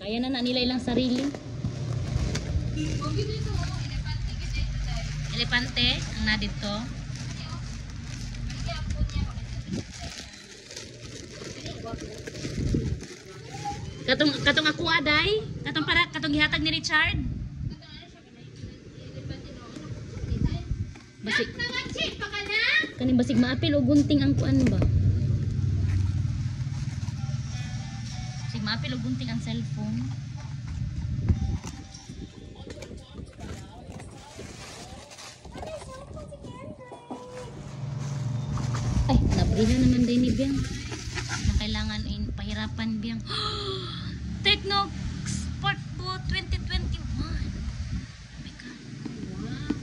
Kaya na nila ilang sarili. Elepante ang na dito. Katong ako aday, katong gihatag ni Richard. Basig. Kaning basig maapil o gunting ang kuan ba? Basig maapil o gunting ang cellphone. Ay, nabrihan naman din ni Biang. Na kailangan pahirapan Biang. Tecno Sport Pro 2021. Oh my God. Wow.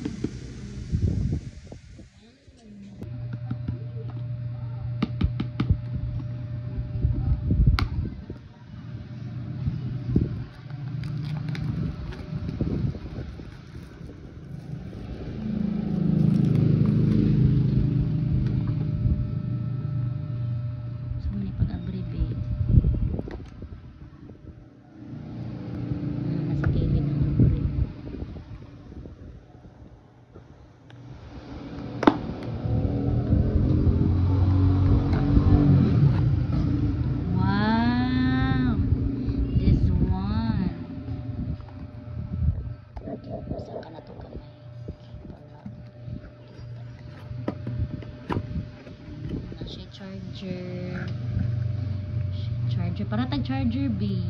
Charger para tag charger B.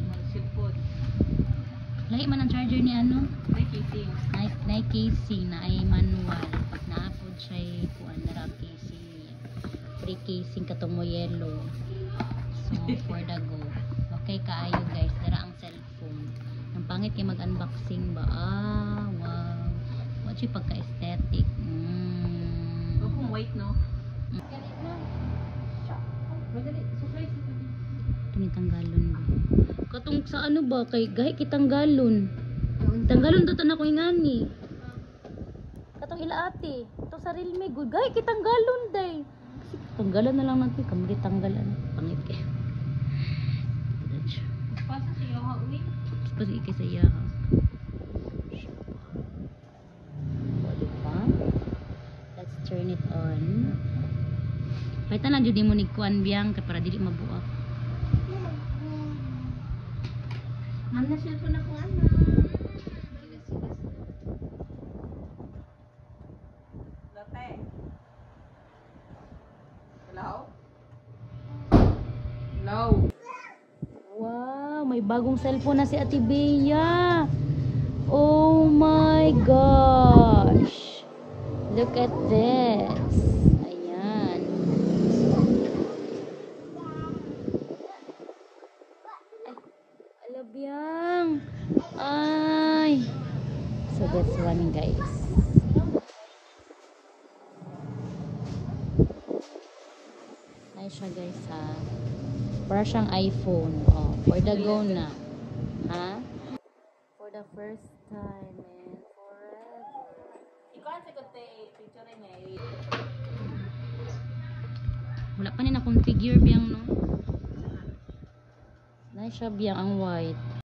Lahi man ang charger ni ano? May casing na ay manual. Pag naapod siya kuan na casing niya. Free casing katong mo yellow. So for the go. Okay kaayo guys, dara ang cellphone. Ang pangit kay mag-unboxing ba? Ah, wow. What siya pagka-aesthetic. Kung white no? Tanggalon ba? Katong sa ano ba kay gahi kitanggalon. Tanggalon to na ko ingani. Katong ila ate, to sa real me good gahi kitanggalon day. Kasi tanggalan na lang natin kamli tanggalan. Pangit kay. Pasa siya ha uwi. Pasi kay sa iya. Let's turn it on. Paita na jud mo ni kuan Biang kay para dili mabuak. Mana cellphone ako ana. Lote. Hello? Hello. Wow, may bagong cellphone na si Ate Bea. Oh my gosh. Look at this. Ayan. Biang. Ay. So that's one guys. Nice siya guys ha. Para siyang iPhone. Oh, for the go na. Ha? For the first time and forever. Ikaw sa kote picture niya. Wala pa ni na configure Biang no. Nice siya Biang ang white.